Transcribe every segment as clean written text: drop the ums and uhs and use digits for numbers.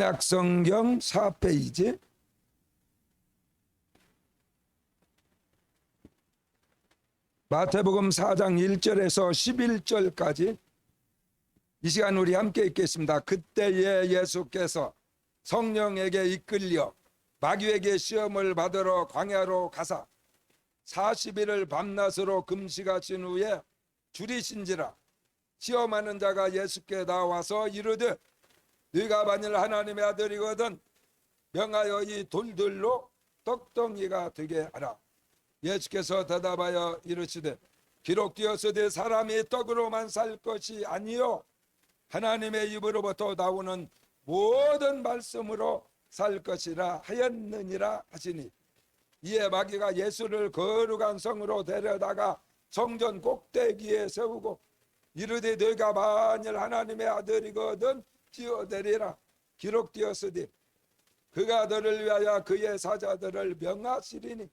약성경 4페이지 마태복음 4장 1절에서 11절까지 이 시간 우리 함께 읽겠습니다. 그때에 예수께서 성령에게 이끌려 마귀에게 시험을 받으러 광야로 가사 40일을 밤낮으로 금식하신 후에 줄이신지라. 시험하는 자가 예수께 나와서 이르되 네가 만일 하나님의 아들이거든 명하여 이 돌들로 떡덩이가 되게 하라. 예수께서 대답하여 이르시되 기록되었으되 사람이 떡으로만 살 것이 아니요 하나님의 입으로부터 나오는 모든 말씀으로 살 것이라 하였느니라 하시니, 이에 마귀가 예수를 거룩한 성으로 데려다가 성전 꼭대기에 세우고 이르되 네가 만일 하나님의 아들이거든 뛰어내리라. 기록되었으되 그가 너를 위하여 그의 사자들을 명하시리니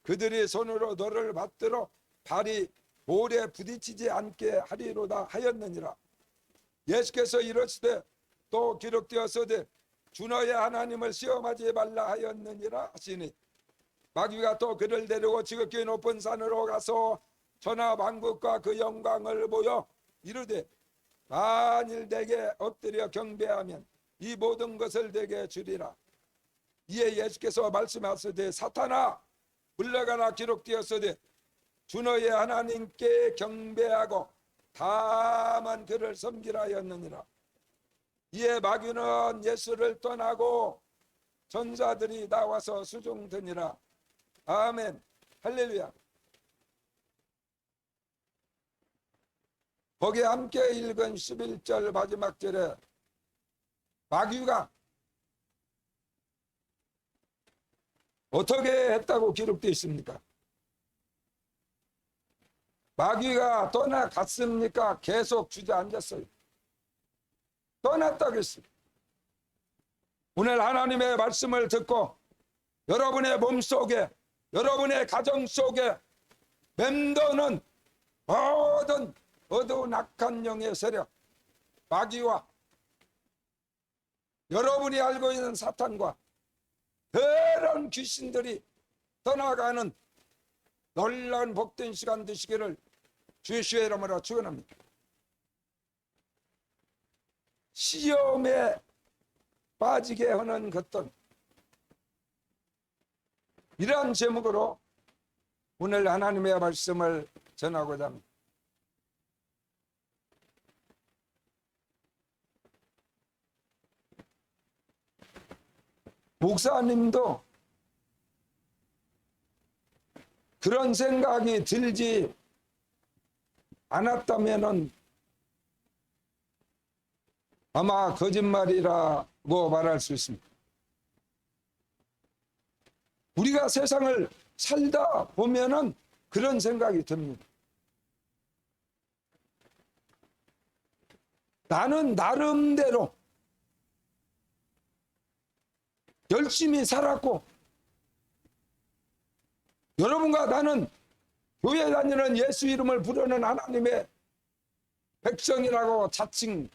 그들이 손으로 너를 받들어 발이 볼에 부딪히지 않게 하리로다 하였느니라. 예수께서 이르시되 또 기록되었으되 주 너의 하나님을 시험하지 말라 하였느니라 하시니, 마귀가 또 그를 데리고 지극히 높은 산으로 가서 천하 만국과 그 영광을 보여 이르되 만일 내게 엎드려 경배하면 이 모든 것을 내게 주리라. 이에 예수께서 말씀하시되 사탄아 물러가라. 기록되었으되 주 너의 하나님께 경배하고 다만 그를 섬기라 하였느니라. 이에 마귀는 예수를 떠나고 전사들이 나와서 수종드니라. 아멘. 할렐루야. 거기 함께 읽은 11절 마지막 절에 마귀가 어떻게 했다고 기록되어 있습니까? 마귀가 떠나갔습니까? 계속 주저앉았어요. 떠났다고 했어요. 오늘 하나님의 말씀을 듣고 여러분의 몸속에, 여러분의 가정 속에 맴도는 모든 어두운 악한 영의 세력, 마귀와 여러분이 알고 있는 사탄과 그런 귀신들이 떠나가는 놀라운 복된 시간 되시기를 주의 이름으로 축원합니다. 시험에 빠지게 하는 것들, 이러한 제목으로 오늘 하나님의 말씀을 전하고자 합니다. 목사님도 그런 생각이 들지 않았다면 아마 거짓말이라고 말할 수 있습니다. 우리가 세상을 살다 보면은 그런 생각이 듭니다. 나는 나름대로 열심히 살았고, 여러분과 나는 교회 다니는 예수 이름을 부르는 하나님의 백성이라고 자칭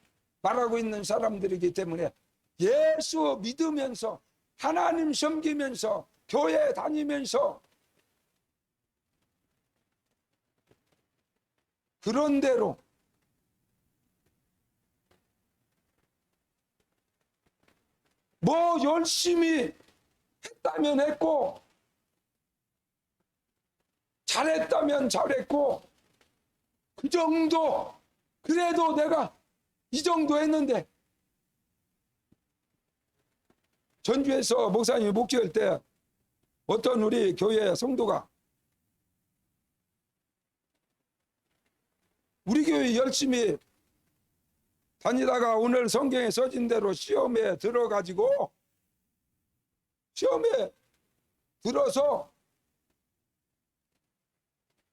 말하고 있는 사람들이기 때문에 예수 믿으면서 하나님 섬기면서 교회 다니면서 그런 대로 뭐 열심히 했다면 했고 잘했다면 잘했고 그 정도, 그래도 내가 이 정도 했는데, 전주에서 목사님이 목회할 때 어떤 우리 교회 성도가 우리 교회 열심히 다니다가 오늘 성경에 써진 대로 시험에 들어가지고 시험에 들어서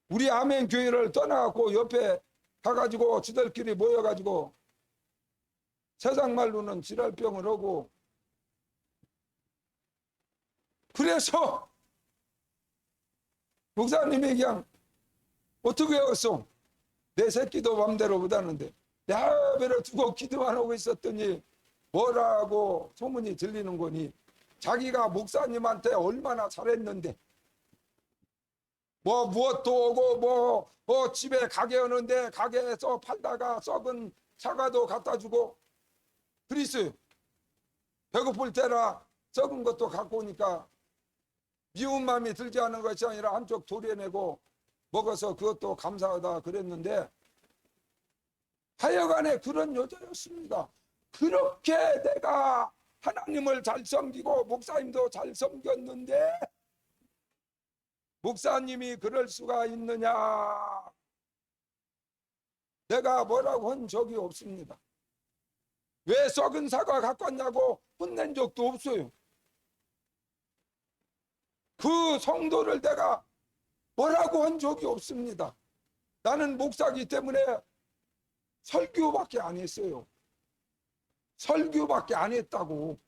우리 아멘 교회를 떠나갖고 옆에 가가지고 지들끼리 모여가지고 세상 말로는 지랄병을 하고, 그래서 목사님이 그냥 어떻게 했어? 내 새끼도 맘대로 못하는데 야배를 두고 기도만 하고 있었더니 뭐라고 소문이 들리는 거니? 자기가 목사님한테 얼마나 잘했는데 뭐 무엇도 오고 뭐 집에 가게 오는데 가게에서 팔다가 썩은 사과도 갖다 주고 그리스 배고플 때라 썩은 것도 갖고 오니까 미운 마음이 들지 않은 것이 아니라 한쪽 도려내고 먹어서 그것도 감사하다 그랬는데 하여간에 그런 여자였습니다. 그렇게 내가 하나님을 잘 섬기고 목사님도 잘 섬겼는데 목사님이 그럴 수가 있느냐? 내가 뭐라고 한 적이 없습니다. 왜 썩은 사과 갖고 왔냐고 혼낸 적도 없어요. 그 성도를 내가 뭐라고 한 적이 없습니다. 나는 목사기 때문에 설교밖에 안 했어요. 설교밖에 안 했다고.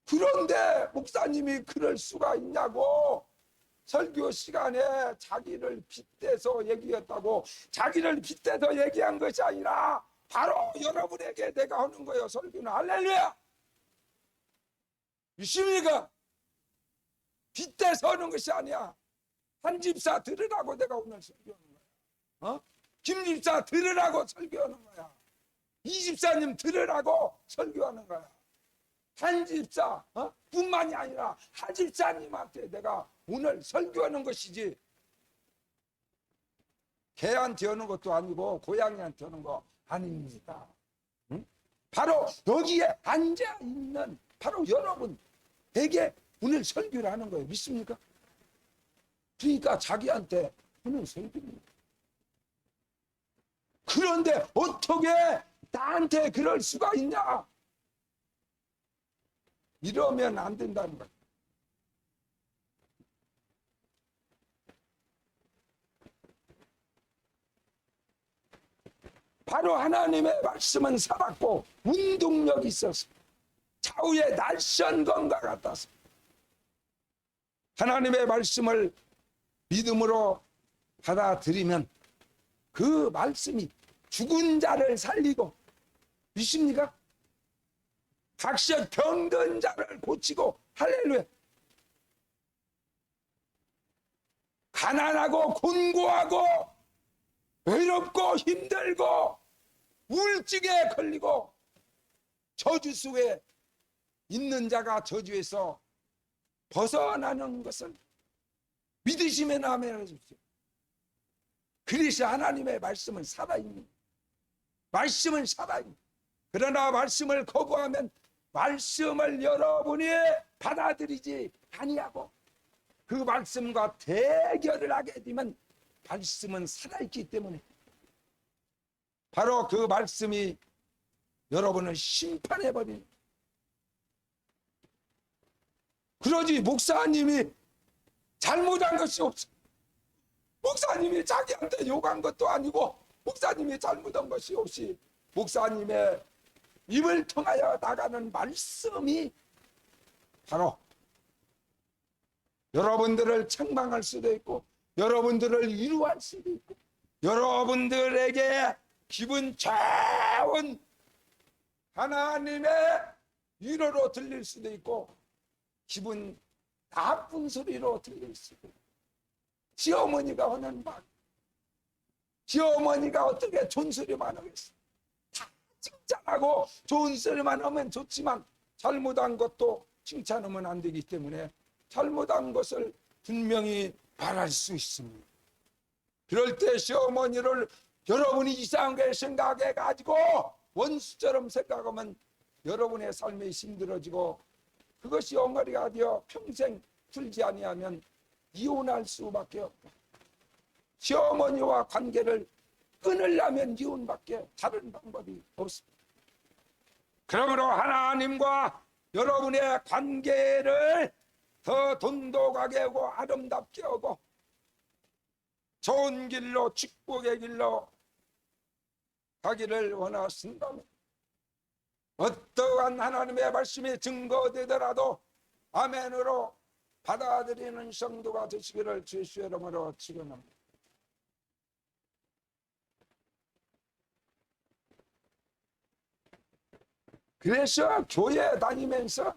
그런데 목사님이 그럴 수가 있냐고. 설교 시간에 자기를 빗대서 얘기했다고. 자기를 빗대서 얘기한 것이 아니라 바로 여러분에게 내가 하는 거예요. 설교는. 할렐루야. 믿습니까? 빗대서 하는 것이 아니야. 한 집사 들으라고 내가 오늘 설교하는 거야. 김 집사 들으라고 설교하는 거야. 이 집사님 들으라고 설교하는 거야. 한 집사 뿐만이 아니라 한 집사님한테 내가 오늘 설교하는 것이지 개한테 하는 것도 아니고 고양이한테 하는 거 아닙니다. 응? 바로 여기에 앉아있는 바로 여러분에게 오늘 설교를 하는 거예요. 믿습니까? 그러니까 자기한테 하는 설교입니다. 그런데 어떻게 나한테 그럴 수가 있냐? 이러면 안 된다는 거예요. 바로 하나님의 말씀은 살았고 운동력이 있어서 좌우의 날선검과 같아서 하나님의 말씀을 믿음으로 받아들이면 그 말씀이 죽은 자를 살리고 믿습니까? 각시의 병든 자를 고치고 할렐루야. 가난하고 곤고하고 외롭고 힘들고 우울증에 걸리고 저주 속에 있는 자가 저주에서 벗어나는 것을 믿으시면 아멘 하십시오. 그리스 하나님의 말씀은 살아있는 말씀은 살아있는 그러나 말씀을 거부하면 말씀을 여러분이 받아들이지 아니하고 그 말씀과 대결을 하게 되면 말씀은 살아있기 때문에 바로 그 말씀이 여러분을 심판해버리는 그러지 목사님이 잘못한 것이 없어. 목사님이 자기한테 욕한 것도 아니고 목사님이 잘못한 것이 없이 목사님의 입을 통하여 나가는 말씀이 바로 여러분들을 책망할 수도 있고 여러분들을 위로할 수도 있고 여러분들에게 기분 좋은 하나님의 위로로 들릴 수도 있고 기분 나쁜 소리로 들릴 수도 있고 시어머니가 하는 말 시어머니가 어떻게 좋은 소리만 하겠어. 다 칭찬하고 좋은 소리만 하면 좋지만 잘못한 것도 칭찬하면 안 되기 때문에 잘못한 것을 분명히 말할 수 있습니다. 그럴 때 시어머니를 여러분이 이상하게 생각해 가지고 원수처럼 생각하면 여러분의 삶이 힘들어지고 그것이 엉거리가 되어 평생 풀지 아니하면 이혼할 수밖에 없다. 시어머니와 관계를 끊으려면 이혼밖에 다른 방법이 없습니다. 그러므로 하나님과 여러분의 관계를 더 돈독하게 하고 아름답게 하고 좋은 길로 축복의 길로 가기를 원하신다면 어떠한 하나님의 말씀이 증거되더라도 아멘으로 받아들이는 성도가 되시기를 주의 이름으로 축원합니다. 그래서 교회 다니면서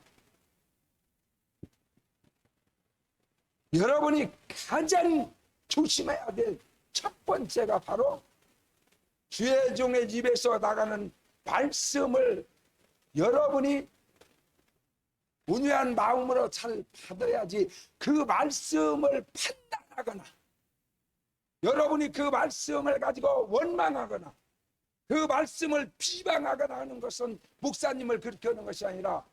여러분이 가장 조심해야 될 첫 번째가 바로 주의 종의 입에서 나가는 말씀을 여러분이 온유한 마음으로 잘 받아야지 그 말씀을 판단하거나 여러분이 그 말씀을 가지고 원망하거나 그 말씀을 비방하거나 하는 것은 목사님을 그렇게 하는 것이 아니라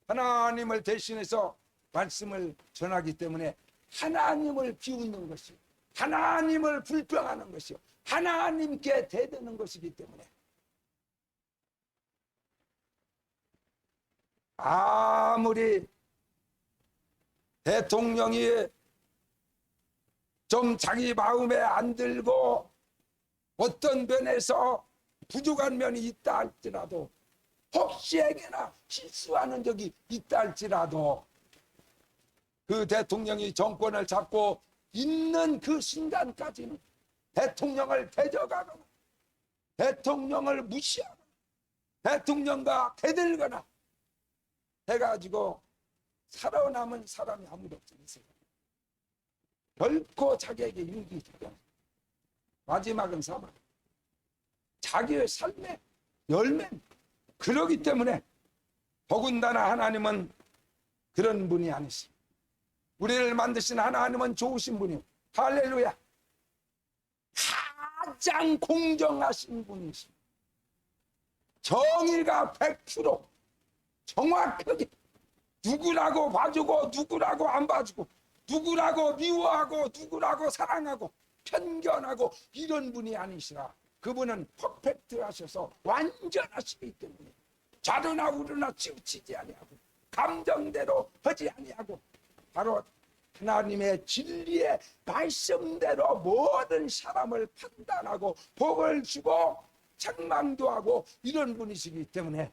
하나님을 대신해서 말씀을 전하기 때문에 하나님을 비웃는 것이요, 하나님을 불평하는 것이요, 하나님께 대드는 것이기 때문에 아무리 대통령이 좀 자기 마음에 안 들고 어떤 면에서 부족한 면이 있다 할지라도 혹시에게나 실수하는 적이 있다 할지라도 그 대통령이 정권을 잡고 있는 그 순간까지는 대통령을 대적하거나 대통령을 무시하거나 대통령과 대들거나 해가지고 살아남은 사람이 아무도 없어요. 결코 자기에게 유익이 되지 않아요. 마지막은 사망. 자기의 삶의 열매는 그러기 때문에 더군다나 하나님은 그런 분이 아니십니다. 우리를 만드신 하나님은 좋으신 분이요, 할렐루야, 가장 공정하신 분이십니다. 정의가 100% 정확하게 누구라고 봐주고 누구라고 안 봐주고 누구라고 미워하고 누구라고 사랑하고 편견하고 이런 분이 아니시라. 그분은 퍼펙트 하셔서 완전하시기 때문에 좌르나 우르나 치우치지 아니하고 감정대로 하지 아니하고 바로 하나님의 진리의 말씀대로 모든 사람을 판단하고 복을 주고 책망도 하고 이런 분이시기 때문에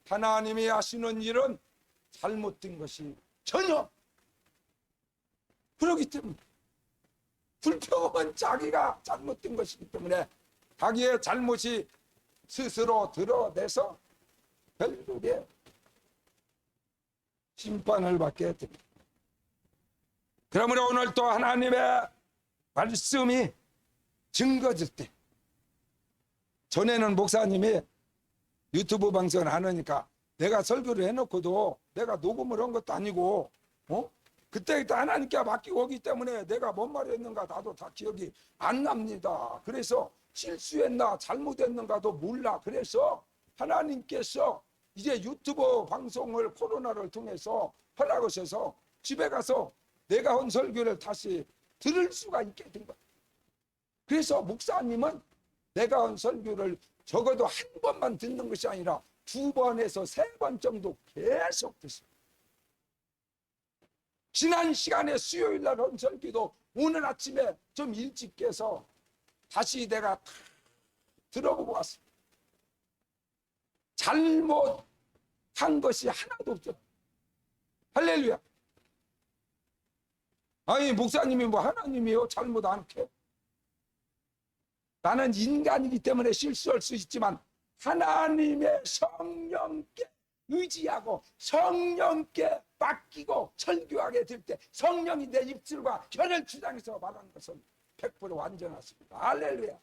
하나님이 하시는 일은 잘못된 것이 전혀 그렇기 때문에 불평은 자기가 잘못된 것이기 때문에 자기의 잘못이 스스로 드러내서 결국에 심판을 받게 됩니다. 그러므로 오늘 또 하나님의 말씀이 증거질 때, 전에는 목사님이 유튜브 방송을 안 하니까 내가 설교를 해놓고도 내가 녹음을 한 것도 아니고 그때 하나님께 맡기고 오기 때문에 내가 뭔 말을 했는가 나도 다 기억이 안 납니다. 그래서 실수했나 잘못했는가도 몰라. 그래서 하나님께서 이제 유튜브 방송을 코로나를 통해서 하라고 하셔서 집에 가서 내가 한 설교를 다시 들을 수가 있게 된 거야. 그래서 목사님은 내가 한 설교를 적어도 한 번만 듣는 것이 아니라 2번에서 3번 정도 계속 듣습니다. 지난 시간에 수요일 날 한 설교도 오늘 아침에 좀 일찍 깨서 다시 내가 들어보고 왔습니다. 잘못한 것이 하나도 없죠. 할렐루야. 아니 목사님이 뭐 하나님이요 잘못 안 해. 나는 인간이기 때문에 실수할 수 있지만 하나님의 성령께 의지하고 성령께 맡기고 설교하게 될 때 성령이 내 입술과 혀를 주장해서 말하는 것은 100% 완전하십니다. 할렐루야.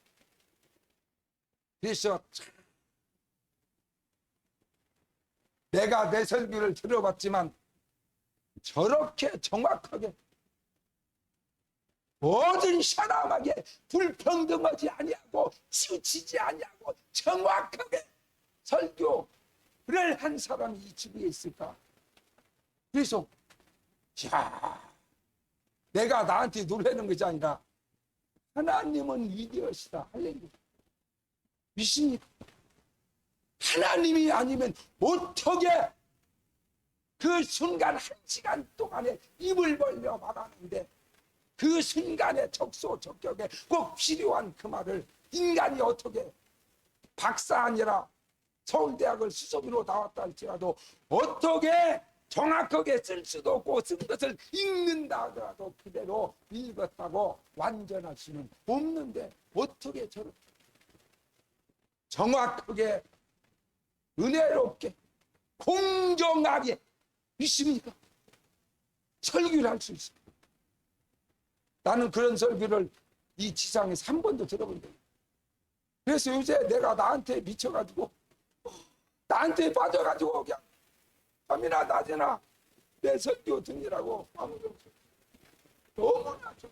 그래서 내가 내 설교를 들어봤지만 저렇게 정확하게 모든 사람에게 불평등하지 아니하고 치우치지 아니하고 정확하게 설교를 한 사람이 이 집에 있을까? 그래서 야, 내가 나한테 놀라는 것이 아니라 하나님은 위대하시다. 할렐루야. 믿습니까? 하나님이 아니면 어떻게 그 순간 1시간 동안에 입을 벌려 말하는데 그 순간에 적소적격에 꼭 필요한 그 말을 인간이 어떻게 박사 아니라 서울대학을 수석으로 나왔다 할지라도 어떻게 정확하게 쓸 수도 없고 쓴 것을 읽는다 하더라도 그대로 읽었다고 완전할 수는 없는데 어떻게 저렇게 정확하게 은혜롭게 공정하게 믿습니까? 설교를 할 수 있습니다. 나는 그런 설교를 이 지상에서 한 번도 들어본 적이 없어요. 그래서 요새 내가 나한테 미쳐가지고 나한테 빠져가지고 그냥 밤이나 낮이나 내 설교 듣느라고 아무도 없어요. 너무나 좀.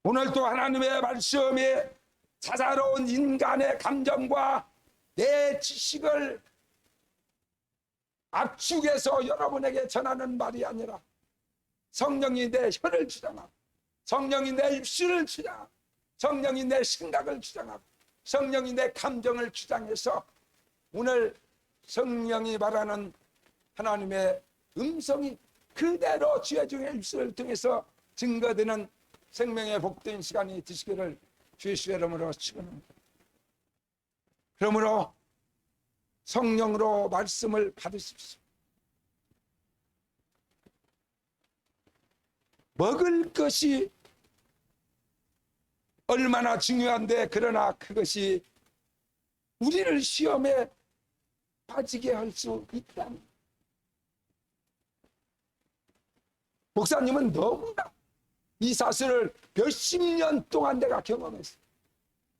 오늘도 하나님의 말씀에 사사로운 인간의 감정과 내 지식을 압축해서 여러분에게 전하는 말이 아니라 성령이 내 혀를 주장하고 성령이 내 입술을 주장하고 성령이 내 생각을 주장하고 성령이 내 감정을 주장해서 오늘 성령이 말하는 하나님의 음성이 그대로 지혜중의 입술을 통해서 증거되는 생명의 복된 시간이 되시기를 주의 이름으로 축원합니다. 그러므로 성령으로 말씀을 받으십시오. 먹을 것이 얼마나 중요한데 그러나 그것이 우리를 시험에 빠지게 할 수 있다. 목사님은 너무나 이 사실을 몇십 년 동안 내가 경험했어요.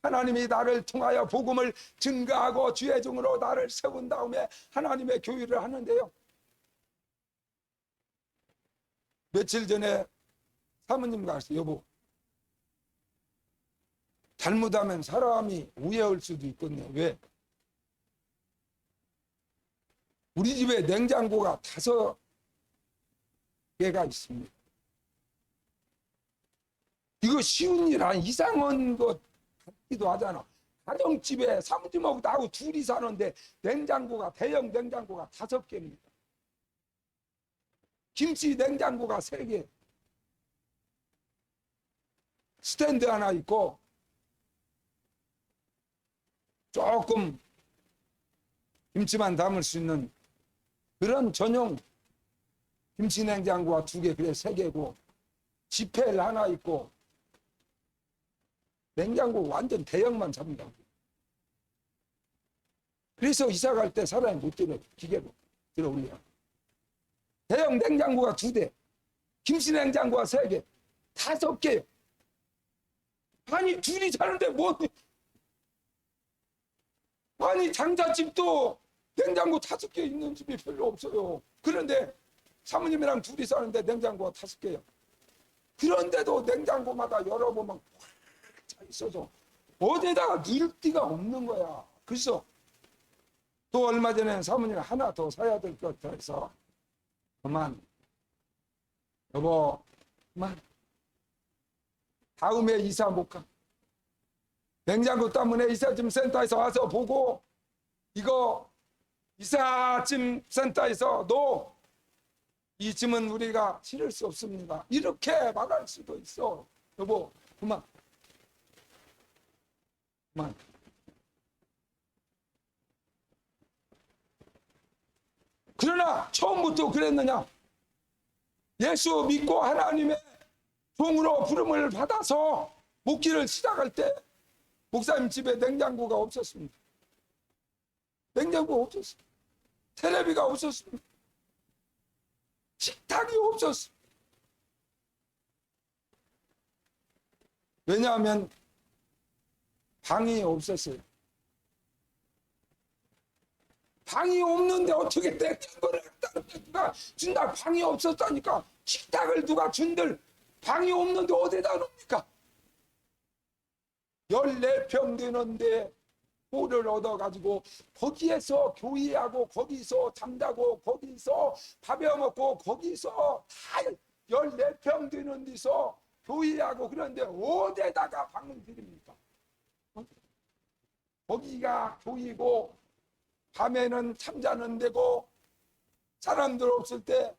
하나님이 나를 통하여 복음을 증거하고 주의 종으로 나를 세운 다음에 하나님의 교회를 하는데요. 며칠 전에 사모님과 갔어요. 여보, 잘못하면 사람이 오해할 수도 있겠네. 왜? 우리 집에 냉장고가 5개가 있습니다. 이거 쉬운 일 아니, 이상한 것 같기도 하잖아. 가정집에 사모님하고 나하고 둘이 사는데 냉장고가, 대형 냉장고가 5개입니다. 김치 냉장고가 3개. 스탠드 하나 있고 조금 김치만 담을 수 있는 그런 전용 김치 냉장고가 2개, 그래 3개고 지펠 하나 있고 냉장고 완전 대형만 잡는다고. 그래서 이사 갈 때 사람이 못 들어, 기계로 들어 올려. 대형 냉장고가 2대, 김치 냉장고가 3개, 5개요. 아니 둘이 사는데 뭐, 아니 장자집도 냉장고 5개 있는 집이 별로 없어요. 그런데 사모님이랑 둘이 사는데 냉장고가 5개요. 그런데도 냉장고마다 열어보면 꽉 차 있어서 어디다가 넣을 데가 없는 거야. 그래서 또 얼마 전에 사모님 하나 더 사야 될 것 같아서 그만, 여보 그만, 다음에 이사 못 가. 냉장고 때문에 이삿짐 센터에서 와서 보고 이거 이삿짐 센터에서 너 이 짐은 우리가 실을 수 없습니다. 이렇게 말할 수도 있어. 여보 그만, 그만. 그러나 처음부터 그랬느냐? 예수 믿고 하나님의 종으로 부름을 받아서 목기를 시작할 때 목사님 집에 냉장고가 없었습니다. 냉장고가 없었습니다. 텔레비가 없었습니다. 식탁이 없었습니다. 왜냐하면 방이 없었어요. 방이 없는데 어떻게 냉장고를 누가 준다? 방이 없었다니까. 식탁을 누가 준들 방이 없는데 어디다 놓습니까? 14평 되는데 홀을 얻어가지고 거기에서 교회하고 거기서 잠자고 거기서 밥해 먹고 거기서 다 14평 되는 데서 교회하고 그런데 어디에다가 방을 드립니까? 거기가 교회고 밤에는 잠자는 데고 사람들 없을 때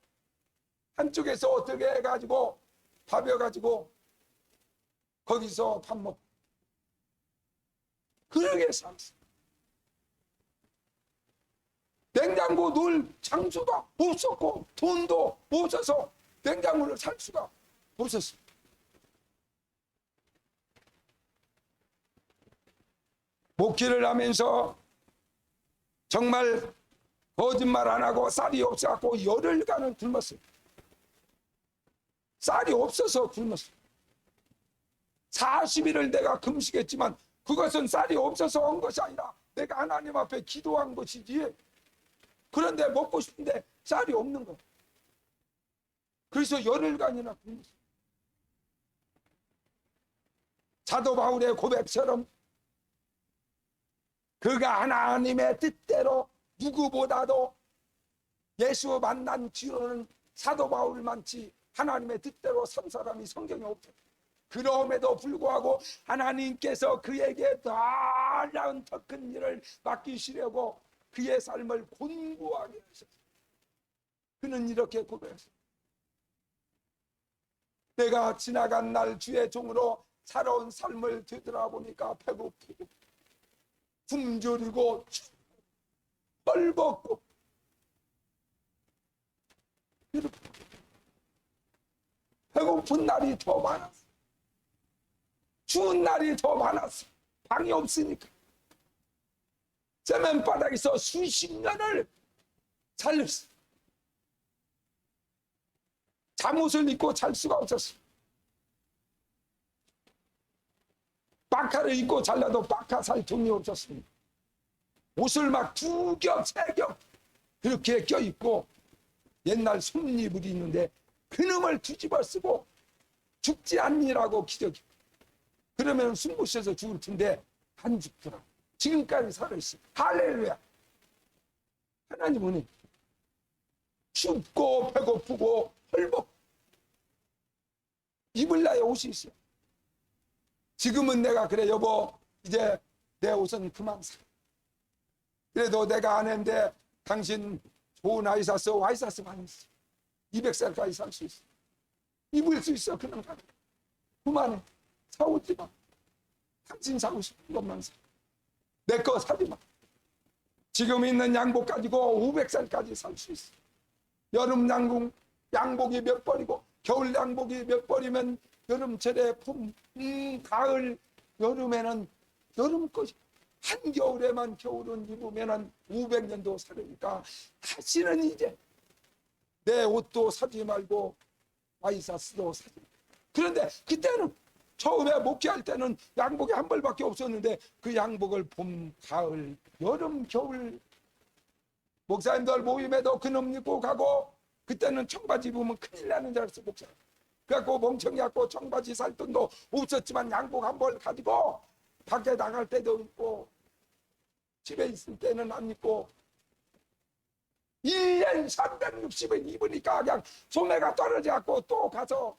한쪽에서 어떻게 해가지고 밥여가지고 거기서 밥 먹고 그러게 살았어. 냉장고 놓을 장소가 없었고 돈도 없어서 냉장고를 살 수가 없었어. 목회를 하면서 정말 거짓말 안 하고 쌀이 없어갖고 열흘간을 굶었어요. 쌀이 없어서 굶었어요. 40일을 내가 금식했지만 그것은 쌀이 없어서 온 것이 아니라 내가 하나님 앞에 기도한 것이지. 그런데 먹고 싶은데 쌀이 없는 거예요. 그래서 열흘간이나 굶었어요. 사도 바울의 고백처럼 그가 하나님의 뜻대로 누구보다도 예수 만난 뒤로는 사도 바울만치 하나님의 뜻대로 산 사람이 성경에 없어요. 그럼에도 불구하고 하나님께서 그에게 더 나은 더 큰 일을 맡기시려고 그의 삶을 곤고하게 하셨어요. 그는 이렇게 고백했어요. 내가 지나간 날 주의 종으로 살아온 삶을 되돌아보니까 배고프고 굶주리고 뻘벗고 배고픈 날이 더 많았어. 추운 날이 더 많았어. 방이 없으니까 세면바닥에서 수십 년을 살렸어. 잠옷을 입고 잘 수가 없었어. 파카를 입고 잘라도 파카 살 돈이 없었습니다. 옷을 막 2겹, 3겹 그렇게 껴입고 옛날 솜잎을 입는데 그놈을 뒤집어 쓰고 죽지 않니라고 기적이. 그러면 숨 쉬어서 죽을 텐데 안 죽더라. 지금까지 살아있어. 할렐루야. 하나님은 춥고 배고프고 헐벗고 입을 나의 옷이 있어요. 지금은 내가 그래 여보 이제 내 옷은 그만 사. 그래도 내가 아는데 당신 좋은 아이사스 와이사스 많이 있어. 200살까지 살 수 있어. 입을 수 있어. 그냥 가. 그만해. 사오지 마. 당신 사고 싶은 것만 사. 내 거 사지 마. 지금 있는 양복 가지고 500살까지 살 수 있어. 여름 양복이 몇 벌이고 겨울 양복이 몇 벌이면 여름철에 봄, 가을, 여름에는 여름 것이 한겨울에만 겨울은 입으면 500년도 살으니까 다시는 이제 내 옷도 사지 말고 와이사스도 사지 말고. 그런데 그때는 처음에 목회할 때는 양복이 한 벌밖에 없었는데 그 양복을 봄, 가을, 여름, 겨울 목사님들 모임에도 그놈 입고 가고 그때는 청바지 입으면 큰일 나는 줄 알았어 목사. 그래갖고 멍청이 갖고 청바지 살 돈도 없었지만 양복 한 벌 가지고 밖에 나갈 때도 입고 집에 있을 때는 안 입고 1년 360일 입으니까 그냥 소매가 떨어져갖고 또 가서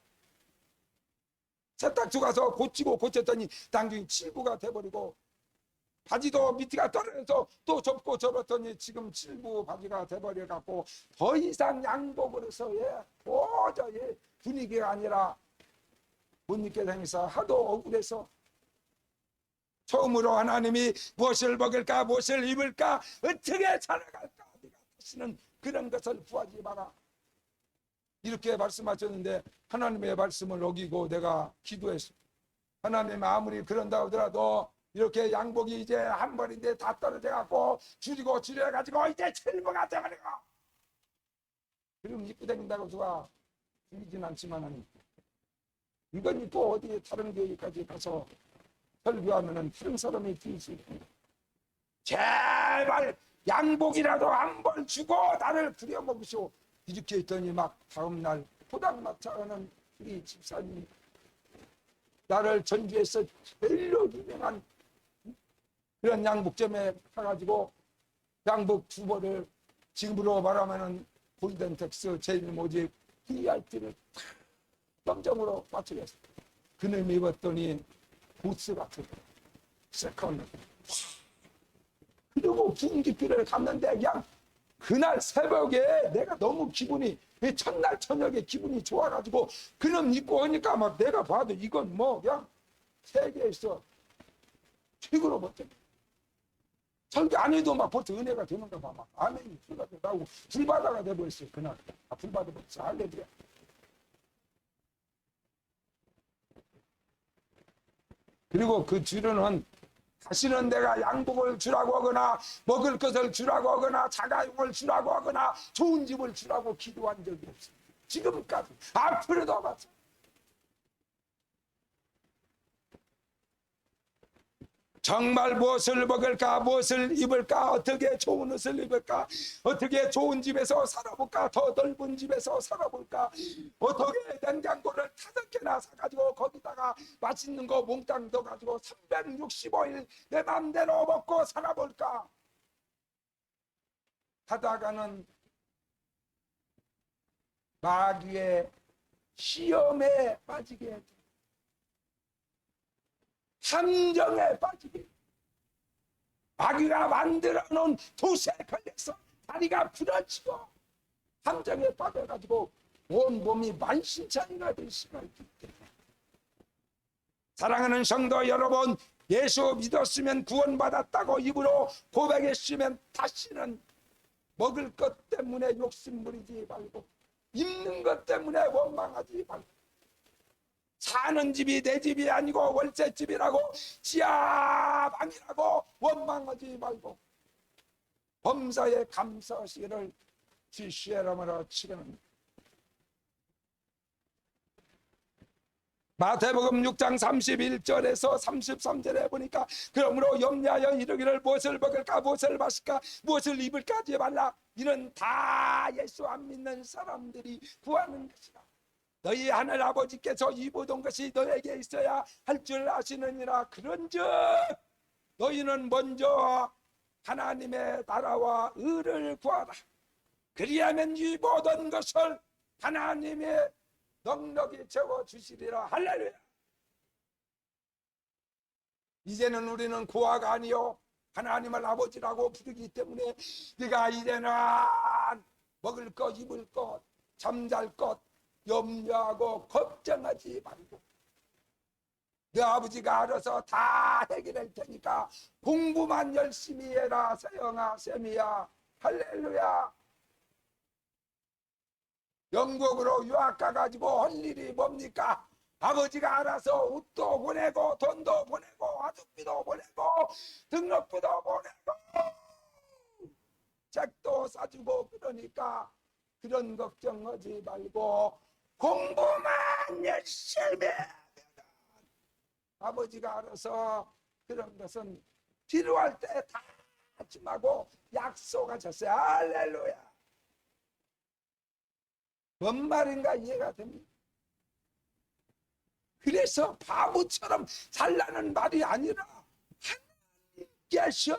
세탁소 가서 고치고 고쳤더니 당중이 칠부가 돼버리고 바지도 밑에가 떨어져서 또 접고 접었더니 지금 칠부 바지가 돼버려갖고 더 이상 양복으로서 도저히 분위기가 아니라 못 입게 되면서 하도 억울해서 처음으로 하나님이 무엇을 먹을까 무엇을 입을까 어떻게 살아갈까 네가 다시는 그런 것을 구하지 마라 이렇게 말씀하셨는데 하나님의 말씀을 어기고 내가 기도했어. 하나님 아무리 그런다 하더라도 이렇게 양복이 이제 한 벌인데 다 떨어져갖고 줄이고 줄여가지고 이제 칠부가 돼버리고 그럼 입고 다닌다고 누가 줄이진 않지만은 이건 입고 어디 다른 교회까지 가서 설교하면은 다른 사람이 들을 수 있고 제발 양복이라도 한 벌 주고 나를 부려먹으시오 이렇게 했더니 막 다음날 포장마차하는 우리 집사님이 나를 전주에서 제일로 유명한 그런 양복점에 가가지고 양복 2벌을 지금으로 말하면은 골든텍스 제일 모직 VIP를 점점으로 맞추겠어. 그놈 입었더니 보스 같은 세컨드. 그리고 분기필을 갔는데 그냥 그날 새벽에 내가 너무 기분이 첫날 저녁에 기분이 좋아가지고 그놈 입고 오니까 막 내가 봐도 이건 뭐 그냥 세계에서 최고로 멋져. 설교 안 해도 막 벌써 은혜가 되는가 봐. 막 아멘이 불가 나오고 불바다가 돼버렸어요. 그날 불바다 버렸어. 할렐루야. 그리고 그 뒤로는 다시는 내가 양복을 주라고 하거나 먹을 것을 주라고 하거나 자가용을 주라고 하거나 좋은 집을 주라고 기도한 적이 없습니다. 지금까지 앞으로도 마찬가지. 정말 무엇을 먹을까, 무엇을 입을까, 어떻게 좋은 옷을 입을까, 어떻게 좋은 집에서 살아볼까, 더 넓은 집에서 살아볼까, 어떻게 냉장고를 5개나 사가지고 거기다가 맛있는 거 몽땅 넣어가지고 365일 내 맘대로 먹고 살아볼까 하다가는 마귀의 시험에 빠지게 돼. 함정에 빠지게. 마귀가 만들어 놓은 도시에 걸려서 다리가 부러지고 함정에 빠져가지고 온 몸이 만신창이가 될 수가 있기 때문에. 사랑하는 성도 여러분, 예수 믿었으면 구원받았다고 입으로 고백했으면 다시는 먹을 것 때문에 욕심 부리지 말고 입는 것 때문에 원망하지 말고 사는 집이 내 집이 아니고 월세집이라고 지하방이라고 원망하지 말고 범사에 감사시를 주시의 이름으로 치르는 마태복음 6장 31절에서 33절에 보니까 그러므로 염려하여 이르기를 무엇을 먹을까 무엇을 마실까 무엇을 입을까 하지 말라. 이는 다 예수 안 믿는 사람들이 구하는 것이다. 너희 하늘 아버지께서 이 모든 것이 너에게 있어야 할 줄 아시느니라. 그런즉 너희는 먼저 하나님의 나라와 의를 구하라. 그리하면 이 모든 것을 하나님의 넉넉히 채워주시리라. 할렐루야. 이제는 우리는 구하가 아니요 하나님을 아버지라고 부르기 때문에 네가 이제는 먹을 것 입을 것 잠잘 것 염려하고 걱정하지 말고 네 아버지가 알아서 다 해결할 테니까 공부만 열심히 해라. 세영아 세미야. 할렐루야. 영국으로 유학 가가지고 할 일이 뭡니까? 아버지가 알아서 옷도 보내고 돈도 보내고 화장비도 보내고 등록부도 보내고 책도 사주고 그러니까 그런 걱정하지 말고 공부만 열심히 하면 아버지가 알아서 그런 것은 필요할 때 다 하지마고 약속하셨어요. 할렐루야. 뭔 말인가 이해가 됩니다. 그래서 바보처럼 살라는 말이 아니라 하나님께서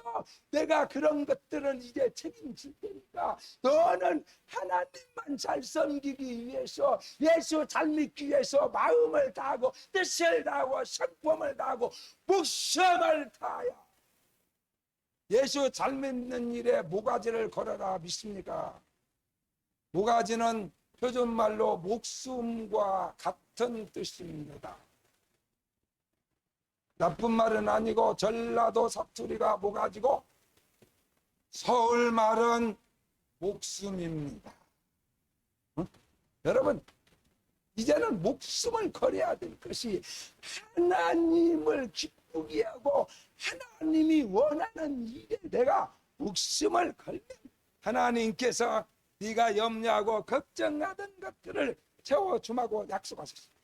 내가 그런 것들은 이제 책임질 테니까 너는 하나님만 잘 섬기기 위해서 예수 잘 믿기 위해서 마음을 다하고 뜻을 다하고 성품을 다하고 목숨을 다하여 예수 잘 믿는 일에 모가지를 걸어라. 믿습니까? 모가지는 표준말로 목숨과 같은 뜻입니다. 나쁜 말은 아니고 전라도 사투리가 모가지고 서울말은 목숨입니다. 여러분 이제는 목숨을 걸어야 될 것이 하나님을 기쁘게 하고 하나님이 원하는 일에 내가 목숨을 걸면 하나님께서 네가 염려하고 걱정하던 것들을 채워주마고 약속하셨습니다.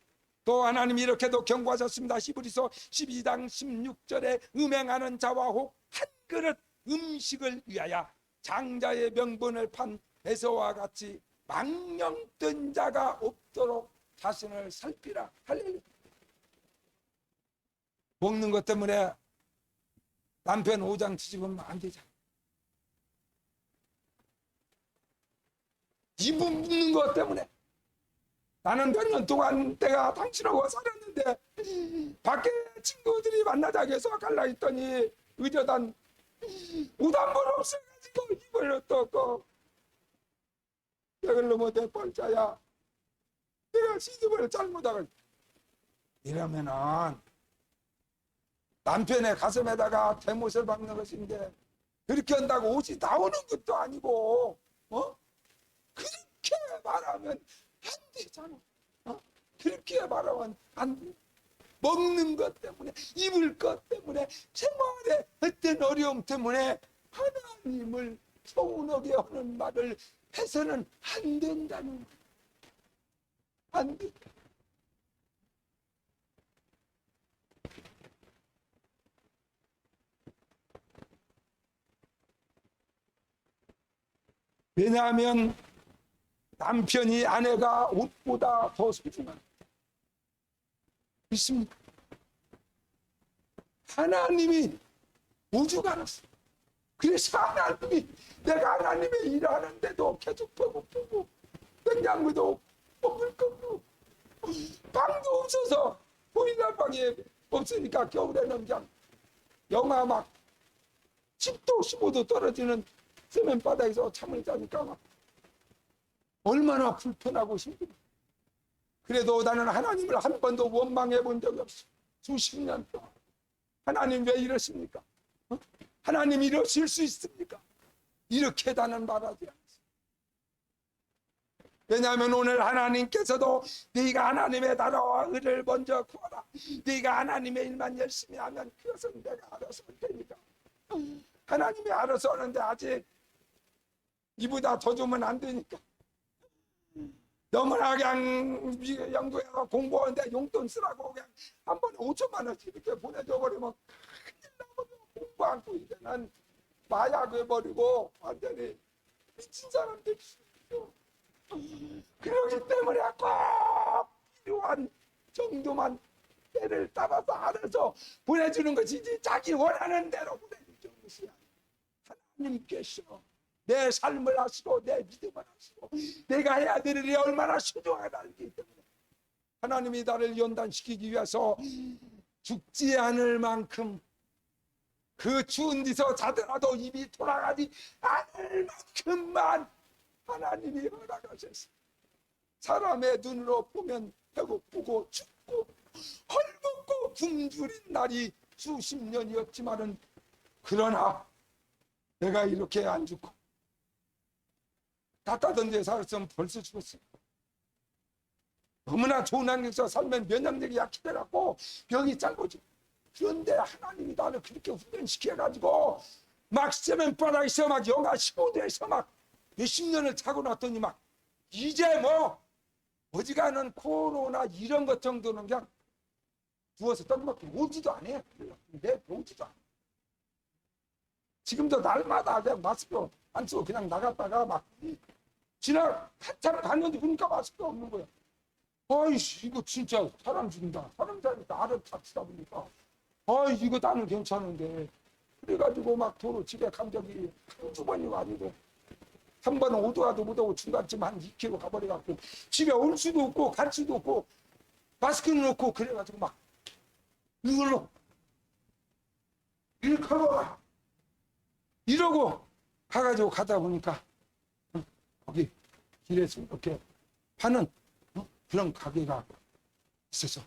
또 하나님이 이렇게도 경고하셨습니다. 히브리서 12장 16절에 음행하는 자와 혹 한 그릇 음식을 위하여 장자의 명분을 판 에서와 같이 망령된 자가 없도록 자신을 살피라. 할렐루야. 먹는 것 때문에 남편 오장 뒤집으면 안 되잖아. 입은 것 때문에 나는 몇 년 동안 내가 당신하고 살았는데 밖에 친구들이 만나자고 해서 갈라 했더니 의젓한 옷 한 번 없어가지고 입을 떴고 이걸로 못해 뻘자야 내가 시집을 잘못하고 이러면은 남편의 가슴에다가 대못을 박는 것인데 그렇게 한다고 옷이 나오는 것도 아니고 그렇게 말하면 안 되잖아. 그렇게 말하면 안 돼. 먹는 것 때문에, 입을 것 때문에, 생활의 어떤 어려움 때문에 하나님을 서운하게 하는 말을 해서는 안 된다는 거예요. 안 돼. 왜냐하면 남편이 아내가 옷보다 더 소중한 있습니까? 하나님이 오죽 알았어. 그래서 하나님이 내가 하나님의 일을 하는데도 계속 배고프고 냉장고도 먹을 거고 빵도 없어서 보일러방에 없으니까 겨울에는 그냥 영하 막 10도 15도 떨어지는 세면 바닥에서 잠을 자니까 막 얼마나 불편하고 힘들어. 그래도 나는 하나님을 한 번도 원망해 본 적이 없어. 수십 년 동안. 하나님 왜 이러십니까? 하나님 이러실 수 있습니까? 이렇게 나는 말하지 않습니다. 왜냐하면 오늘 하나님께서도 네가 하나님의 나라와 의를 먼저 구하라. 네가 하나님의 일만 열심히 하면 그것은 내가 알아서 할 테니까. 하나님이 알아서 하는데 아직 이보다 더 주면 안 되니까. 너무나 그냥 영국에 공부하는데 용돈 쓰라고 그냥 한 번에 5천만 원씩 이렇게 보내줘 버리면 큰일 나거든. 공부 않고 이제 난 마약을 버리고 완전히 미친 사람 될 수 있어. 그러기 때문에 꼭 필요한 정도만 때를 따라서 알아서 보내주는 것이지 자기 원하는 대로 보내주는 것이야. 하나님께서 내 삶을 하시고 내 믿음을 하시고 내가 해야 될 일이 얼마나 소중하다 알기 때문에 하나님이 나를 연단시키기 위해서 죽지 않을 만큼 그 추운 데서 자더라도 입이 돌아가지 않을 만큼만 하나님이 허락하셨어요. 사람의 눈으로 보면 배고프고 춥고 헐벗고 굶주린 날이 수십 년이었지만은 그러나 내가 이렇게 안 죽고 따뜻한 데 살았으면 벌써 죽었어요. 너무나 좋은 환경에서 살면 면역력이 약해져갖고 병이 짧아져. 그런데 하나님이 나를 그렇게 훈련시켜가지고 막 세면바닥에서 막 영하 15도에서 막 몇십 년을 자고 났더니 막 이제 뭐 어지간한 코로나 이런 것 정도는 그냥 누워서 떡먹고 오지도 않아요. 내 오지도 않아. 지금도 날마다 그냥 마스크 안 쓰고 그냥 나갔다가 막 한참 갔는데 보니까 마스크가 없는 거야. 아이씨 이거 진짜 사람 죽인다. 사람 살니까 나를 다치다 보니까 아이 이거 나는 괜찮은데 그래가지고 막 도로 집에 간 적이 한두 번이 아니고 한 번은 오도 가도 못 오고 중간쯤 한 2km 가버려갖고 집에 올 수도 없고 갈 수도 없고 마스크는 없고 그래가지고 막 이걸로 이렇게 하고 이러고 가가지고 가다 보니까 거기 길에서 이렇게 파는 그런 가게가 있어서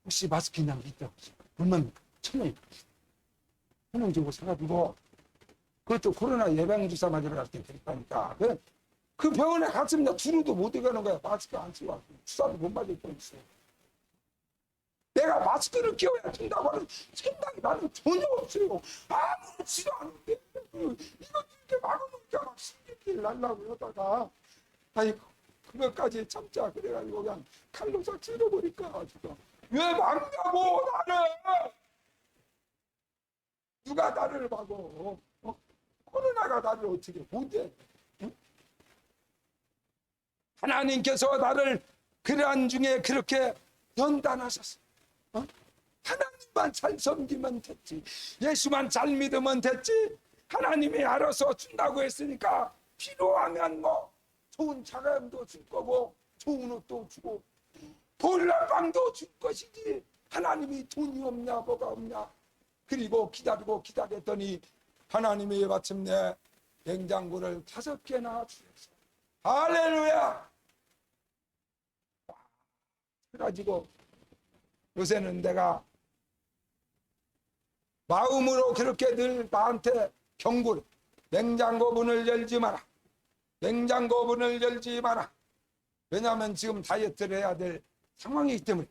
혹시 마스크 있는 게 있다고 얼마입니까? 1,000원이니까 1,000원 주고 사가지고 그것도 코로나 예방주사 맞으러 갈 때 됐다니까 그 병원에 갔으면 주로도 못 들어가는 거야. 마스크 안 쓰고 주사도 못 맞을 뻔했어. 내가 마스크를 끼워야 된다고 하는 생각이 나는 전혀 없어요. 아무렇지도 않은데 이거 이렇게 막아놓으니까 막 신경질 날라고 그러다가 아이 그것까지 참자 그래가지고 그냥 칼로 싹 찔러버릴까 지금 왜 막냐고 나를 누가 나를 막어 코로나가 나를 어떻게 못해 응? 하나님께서 나를 그러한 중에 그렇게 연단하셨어. 하나님만 잘 섬기면 됐지. 예수만 잘 믿으면 됐지. 하나님이 알아서 준다고 했으니까 필요하면 뭐 좋은 자가용도 줄 거고 좋은 옷도 주고 보일러방도 줄 것이지. 하나님이 돈이 없냐 뭐가 없냐. 그리고 기다렸더니 하나님이 마침내 냉장고를 5개나 주셨어. 할렐루야. 그래가지고 요새는 내가 마음으로 그렇게 늘 나한테 경고를 냉장고 문을 열지 마라. 냉장고 문을 열지 마라. 왜냐하면 지금 다이어트를 해야 될 상황이기 때문에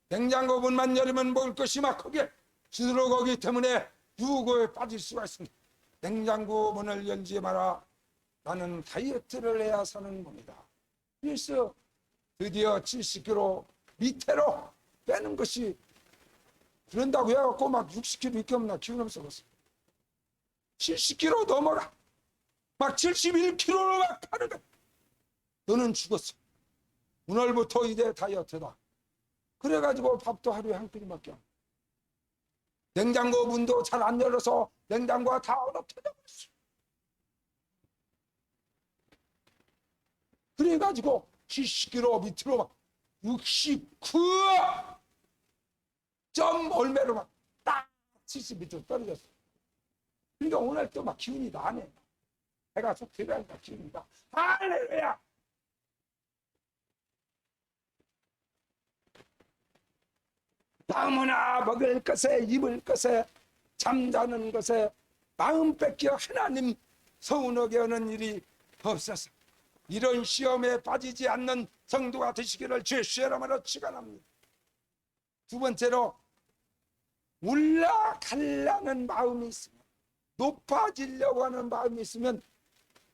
냉장고 문만 열으면 먹을 것이 막 크게 스스로 거기 때문에 유혹에 빠질 수가 있습니다. 냉장고 문을 열지 마라. 나는 다이어트를 해야 사는 겁니다. 그래서 드디어 70kg 밑으로 빼는 것이 그런다고 해갖고 막 60kg 이렇게 기운하면서 먹었어. 70kg 넘어가. 막 71kg로 막 가는 거야. 너는 죽었어. 오늘부터 이제 다이어트다. 그래가지고 밥도 하루에 한 끼밖에 안. 냉장고 문도 잘 안 열어서 냉장고가 다 얼어 터져버렸어. 그래가지고 70kg 밑으로 막 69. 점 얼매로 막 딱 70 밑으로 떨어졌어. 그러니까 오늘 또 막 기운이 나네. 배가 속 들어가니까 기운이 나. 할렐루야! 아무나 먹을 것에 입을 것에 잠자는 것에 마음 뺏겨 하나님 서운하게 하는 일이 없어서 이런 시험에 빠지지 않는 성도가 되시기를 주의 이름으로 축원합니다. 두 번째로 올라가려는 마음이 있으면, 높아지려고 하는 마음이 있으면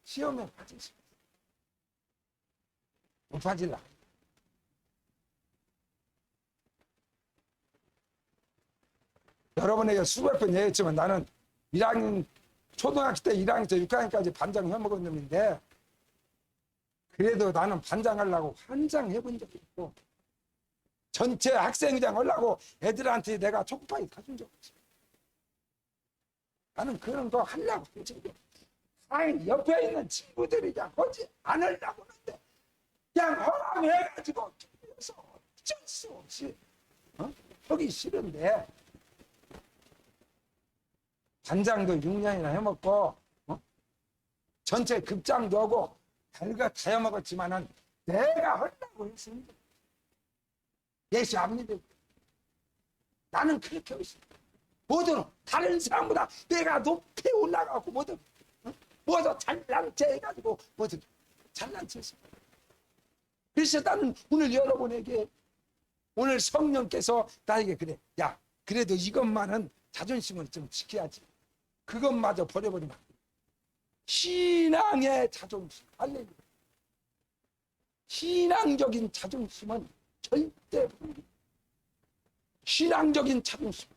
시험에 빠질 수 있어요. 높아지려고. 여러분에게 수백 번 얘기했지만 나는 1학년, 초등학교 때 1학년부터 6학년까지 반장 해먹은 놈인데, 그래도 나는 반장하려고 환장해본 적이 있고, 전체 학생회장 하려고 애들한테 내가 초코파이 사준 적 없어. 나는 그런 거 하려고 하지. 아니, 옆에 있는 친구들이 그냥 하지 않으려고 하는데, 그냥 허락해가지고, 그래서 어쩔 수 없이, 하기 싫은데, 반장도 6년이나 해먹고, 전체 급장도 하고, 별거 다 해먹었지만은, 내가 하려고 했습니다. 예수 안 믿어. 나는 그렇게 하고 있어. 뭐든 다른 사람보다 내가 높이 올라가고 뭐든 잘난 체 해가지고 뭐든 잘난 체 했어. 그래서 나는 오늘 여러분에게 오늘 성령께서 나에게 그래. 야, 그래도 이것만은 자존심을 좀 지켜야지. 그것마저 버려버리면 신앙의 자존심. 할렐루야. 신앙적인 자존심은 절대 신앙적인 자존심.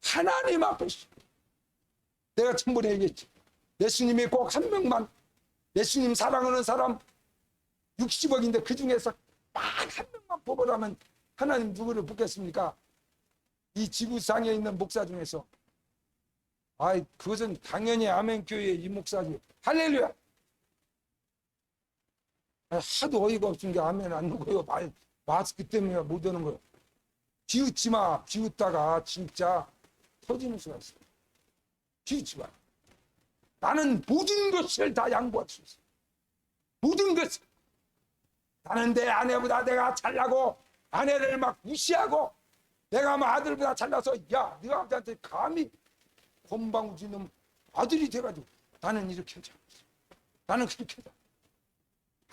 하나님 앞에서 내가 전번에 얘기했지. 예수님이 꼭 한 명만, 예수님 사랑하는 사람 60억인데 그 중에서 딱 한 명만 뽑으라면 하나님 누구를 뽑겠습니까? 이 지구상에 있는 목사 중에서. 아이, 그것은 당연히 아멘교회 이 목사지. 할렐루야. 하도 어이가 없은 게 아멘 안 누고요. 마스크 때문에 못 오는 거예요. 비웃지 마. 비웃다가 진짜 터지는 수가 있어요. 비웃지 마. 나는 모든 것을 다 양보할 수 있어. 모든 것을. 나는 내 아내보다 내가 잘나고 아내를 막 무시하고 내가 막 아들보다 잘나서 야, 네가 아버지한테 감히 건방지 놈 아들이 돼가지고 나는 이렇게 하지 않았어. 나는 그렇게 하자.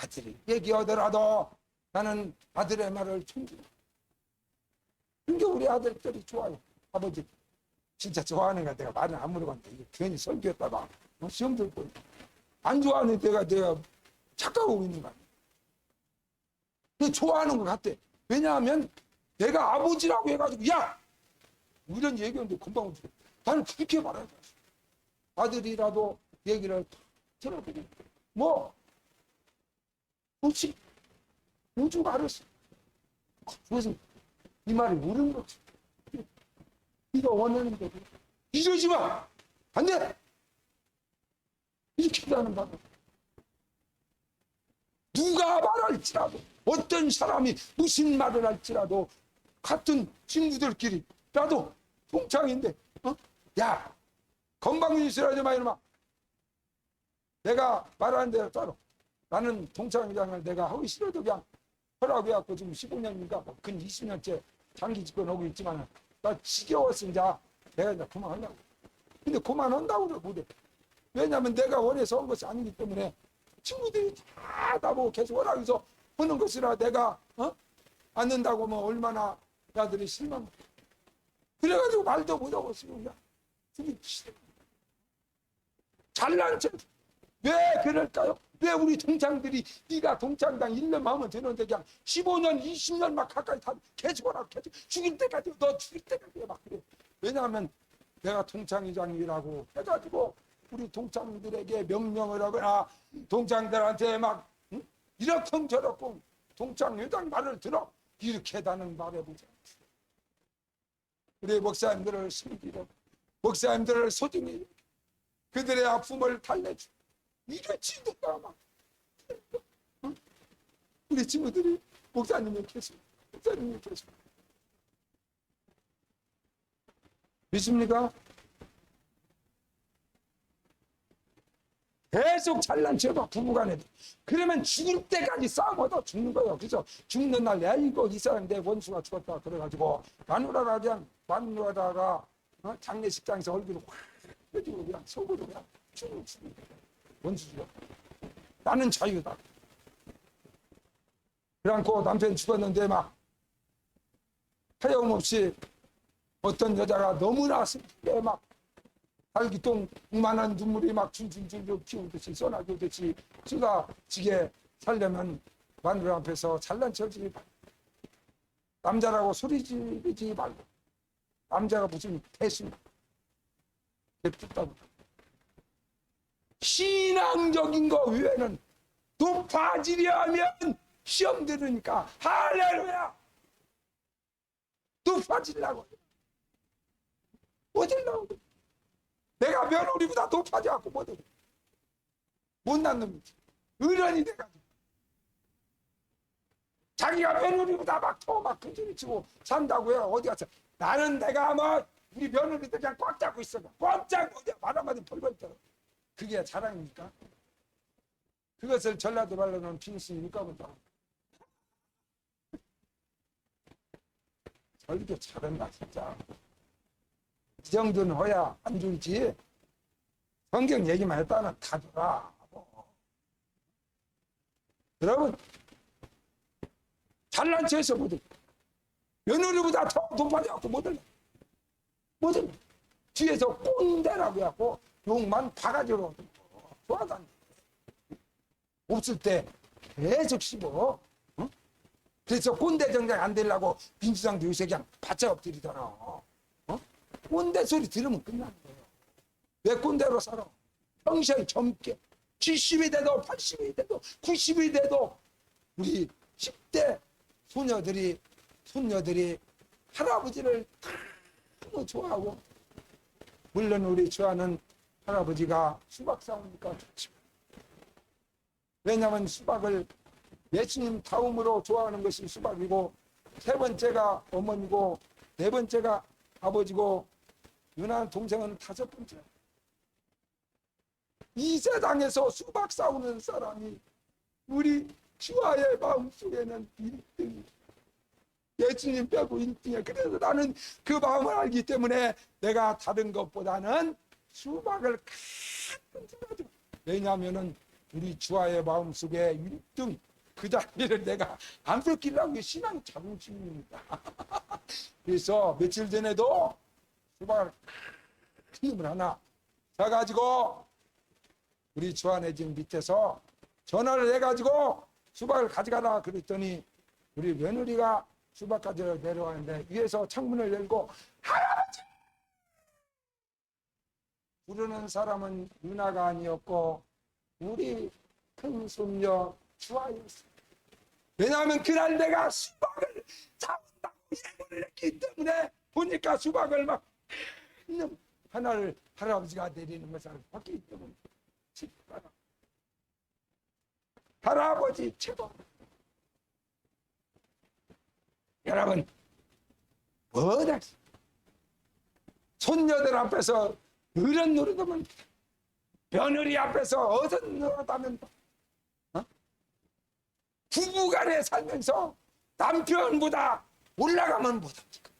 아들이 얘기하더라도 나는 아들의 말을 존중해. 그러니까 우리 아들들이 좋아요. 아버지 진짜 좋아하는가 내가 말은 안 물어봤는데 이게 괜히 설교했다가 시험 들고 안 좋아하는 내가 착각하고 있는 거 아니야. 근데 좋아하는 것 같아. 왜냐하면 내가 아버지라고 해가지고 야! 이런 얘기하는데 금방 오지. 나는 그렇게 말해야 돼. 아들이라도 얘기를 들어보고 그렇지. 우주가 알았어. 그것은 이 말이 옳은 거지. 네가 원하는 대로 이러지 마. 안 돼. 이렇게 하는 바가 누가 말할지라도 어떤 사람이 무슨 말을 할지라도 같은 친구들끼리 나도 동창인데 야 건방지게 하지 마 이놈아. 내가 말하는 대로 따로 나는 동창회장을 내가 하기 싫어도 그냥 하라고 해갖고 지금 15년인가 근 20년째 장기 집권하고 있지만 나 지겨웠어. 이제 내가 이제 그만하려고. 근데 그만한다고도 못해. 왜냐하면 내가 원해서 한 것이 아니기 때문에 친구들이 다 나보고 계속 하라고 해서 하는 것이라 내가 않는다고 하면 얼마나 나들이 실망. 그래가지고 말도 못하고 지금 그냥 잘난 척. 왜 그럴까요? 왜 우리 동창들이 네가 동창당 1년 하면 되는데 그냥 15년 20년 막 가까이 다 계속하라 계속 죽일 때까지 너 죽일 때까지 막 그래. 왜냐하면 내가 동창회장이라고 해가지고 우리 동창들에게 명령을 하거나 동창들한테 막 응? 이렇게 저렇게 동창회장 말을 들어 이렇게 해다는 말해보자. 우리 목사님들을 섬기고 목사님들을 소중히 그들의 아픔을 달래주고 이렇지 누가 막 응? 우리 친구들이 목사님이 계속 믿습니까? 계속 잘난 척하고 부부간에 그러면 죽을 때까지 싸워도 죽는 거예요. 그래서 죽는 날 야 이거 이 사람 내 원수가 죽었다 그래가지고 마누라다가 장례식장에서 얼굴을 확 펴지고 그냥 속으로 그냥 죽는 원수 죽었다. 나는 자유다. 그래갖고 남편 죽었는데 막 하염없이 어떤 여자가 너무나 슬프게 막 달기똥만한 눈물이 막 줄줄줄 피우듯이 쏟아지듯이 쏟아지게 살려면 마누라 앞에서 잘난 척하지 말고 남자라고 소리 지르지 말고 남자가 무슨 대신 예쁘다고 신앙적인 거 외에는 높아지려 하면 시험 들으니까 할렐루야 높아지려고 어딜려고 내가 며느리보다 높아지 않고 뭐든 못난 놈이지. 어른이 돼가지고 자기가 며느리보다 막 근질을 치고 산다고요. 어디 가서 나는 내가 뭐 우리 며느리들 그냥 꽉 잡고 있어. 꽉 잡고 말 한마디 벌벌 떨어. 그게 자랑입니까? 그것을 전라도 말로는 빙신입니까? 절도 잘한다 진짜. 이 정도는 허야 안 줄지. 성경 얘기만 했다는 가져라. 여러분 잘난 체해서 뭐든 며느리보다 더 높아져갖고 뭐든 뒤에서 꼰대라고 해갖고 욕만 바가지로 좋아하다니 없을 때 계속 씹어. 응? 그래서 꼰대 정장 안 되려고 민주당도 요새 그냥 바짝 엎드리더라. 어? 꼰대 소리 들으면 끝나는 거예요. 왜 꼰대로 살아? 평생 젊게 70이 돼도 80이 돼도 90이 돼도 우리 10대 손녀들이 할아버지를 너무 좋아하고 물론 우리 좋아하는 할아버지가 수박 사오니까 좋지만 왜냐하면 수박을 예수님 다음으로 좋아하는 것이 수박이고 세 번째가 어머니고 네 번째가 아버지고 누나는 동생은 다섯 번째. 이 세상에서 수박 싸우는 사람이 우리 주아의 마음속에는 1등. 예수님 빼고 1등이야. 그래서 나는 그 마음을 알기 때문에 내가 다른 것보다는 수박을 가끔 들어가지고 왜냐하면은 우리 주아의 마음속에 1등 그 자리를 내가 안 뺏기려고 신앙 자긍심입니다. 그래서 며칠 전에도 수박을 큰 놈을 하나 사가지고 우리 주안의 집 밑에서 전화를 해가지고 수박을 가져가라 그랬더니 우리 며느리가 수박 가지러 내려가는데 위에서 창문을 열고 할아버지! 부르는 사람은 누나가 아니었고 우리 큰 손녀 주아였어요. 왜냐하면 그날 내가 수박을 잡았다고 예고를 했기 때문에 보니까 수박을 막 하나를 할아버지가 내리는 것을 봤기 때문에 할아버지 최고. 여러분 뭐다 손녀들 앞에서 어른 노릇하면 며느리 앞에서 어른 노릇하면 부부간에 살면서 남편보다 올라가면 못합니까?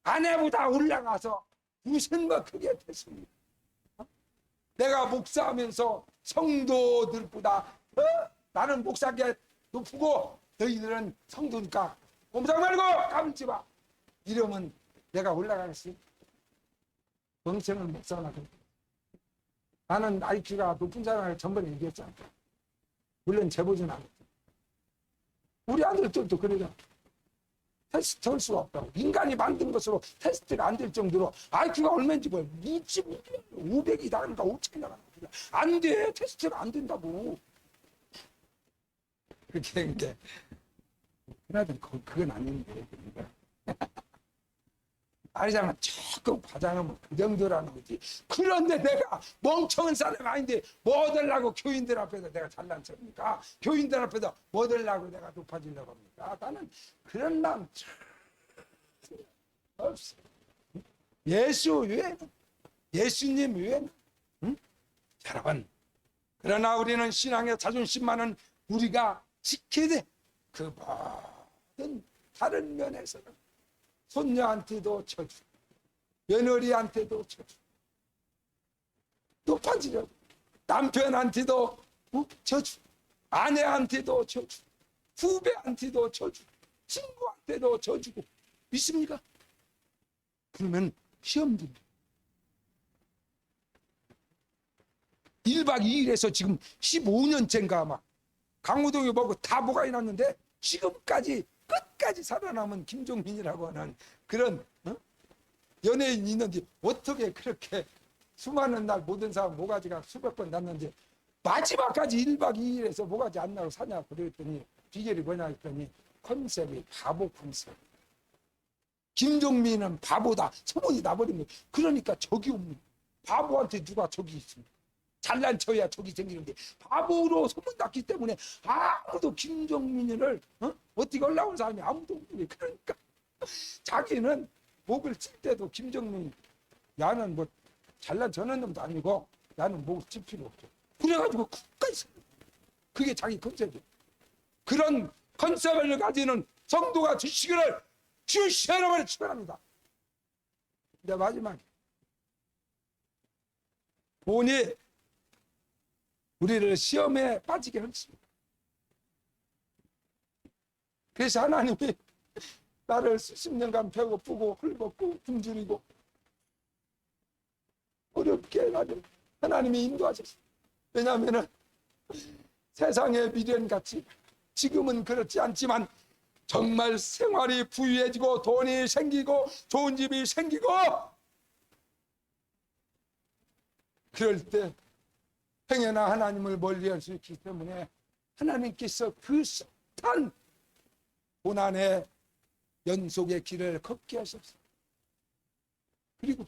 아내보다 올라가서 무슨 뭐 그게 됐습니다. 내가 목사하면서 성도들보다 나는 목사계 높고 너희들은 성도니까 꼼짝 말고 까불지 마. 이러면 내가 올라가겠어? 멍청은 못 살아. 나는 IQ가 높은 사람을 전번에 얘기했잖아. 물론 재보진 않았죠. 우리 아들들도 그러잖아. 테스트 할 수가 없다고. 인간이 만든 것으로 테스트가 안 될 정도로 IQ가 얼마인지 뭐야. 500이 나가니까 5천이 나가는 거야. 안 돼. 테스트가 안 된다고. 그렇게 된 게. 그나저나 그건 아닌데. 아니잖아. 조금 과장하면 그 정도라는 거지. 그런데 내가 멍청한 사람 아닌데 뭐 되려고 교인들 앞에서 내가 잘난 척입니까? 교인들 앞에서 뭐 되려고 내가 높아지려고 합니까? 나는 그런 남 없어. 예수 외에는, 예수님 외에는. 응? 여러분, 그러나 우리는 신앙의 자존심만은 우리가 지켜야 돼. 그 모든 다른 면에서는 손녀한테도 쳐주, 며느리한테도 쳐주, 높아지려고 남편한테도 쳐주, 아내한테도 쳐주, 후배한테도 쳐주, 친구한테도 쳐주고. 믿습니까? 그러면 시험 듭니다. 1박 2일에서 지금 15년째인가 아마 강호동이 뭐고 다 보관해 놨는데 지금까지 끝까지 살아남은 김종민이라고 하는 그런 연예인이 있는지, 어떻게 그렇게 수많은 날 모든 사람 모가지가 수백 번 났는지 마지막까지 1박 2일에서 모가지 안 나고 사냐 그랬더니 비결이 뭐냐 했더니 컨셉이 바보 컨셉. 김종민은 바보다 소문이 나버린 거예요. 그러니까 적이 없는, 바보한테 누가 적이 있습니까? 잘난 척해야 적이 생기는데 바보로 소문났기 때문에 아무도 김종민을 어떻게 올라온 사람이 아무도 없는 거예요. 그러니까 자기는 목을 칠 때도 김종민, 야는 뭐 잘난 저런 놈도 아니고 야는 목을 칠 필요 없죠. 그래가지고 끝까지 그게 자기 컨셉이에요. 그런 컨셉을 가지는 성도가 되시기를 주시 여러분을 축원합니다. 이제 마지막에 돈이 우리를 시험에 빠지게 했습니다. 그래서 하나님이 나를 수십 년간 배고프고 헐벗고 굶주리고 어렵게 나를 하나님이 인도하셨어요. 왜냐하면 세상의 미련같이 지금은 그렇지 않지만 정말 생활이 부유해지고 돈이 생기고 좋은 집이 생기고 그럴 때 행여나 하나님을 멀리할 수 있기 때문에 하나님께서 그 숱한 고난의 연속의 길을 걷게 하셨어요. 그리고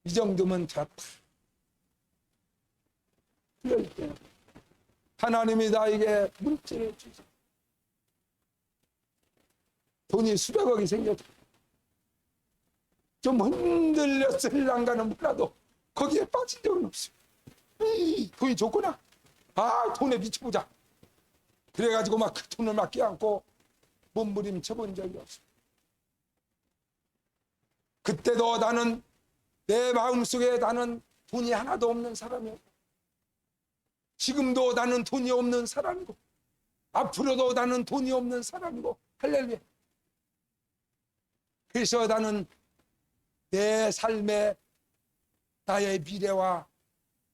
이 정도면 좋다. 그럴 때 하나님이 나에게 물질을 주죠. 돈이 수백억이 생겨도 좀 흔들렸을랑가는 몰라도 거기에 빠진 적은 없어요. 돈이 좋구나. 아, 돈에 미쳐보자. 그래가지고 막 그 돈을 막 껴안고 몸부림쳐본 적이 없어요. 그때도 나는 내 마음속에 나는 돈이 하나도 없는 사람이었고, 지금도 나는 돈이 없는 사람이고, 앞으로도 나는 돈이 없는 사람이고, 할렐루야. 그래서 나는 내 삶에 나의 미래와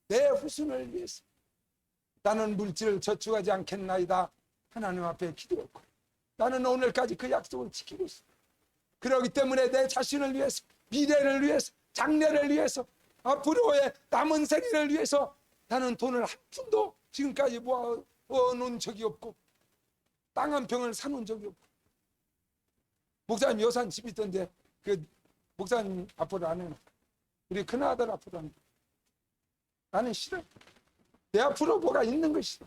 내 후손을 위해서 나는 물질을 저축하지 않겠나이다 하나님 앞에 기도했고, 나는 오늘까지 그 약속을 지키고 있어. 그렇기 때문에 내 자신을 위해서, 미래를 위해서, 장래를 위해서, 앞으로의 남은 생애를 위해서 나는 돈을 한 푼도 지금까지 모아놓은 적이 없고 땅 한 평을 사놓은 적이 없고. 목사님 여산 집이 있던데 그 목사님 앞으로 안 해놔. 우리 큰아들 앞으로 안 해. 나는 싫어. 내 앞으로 뭐가 있는 거 싫어.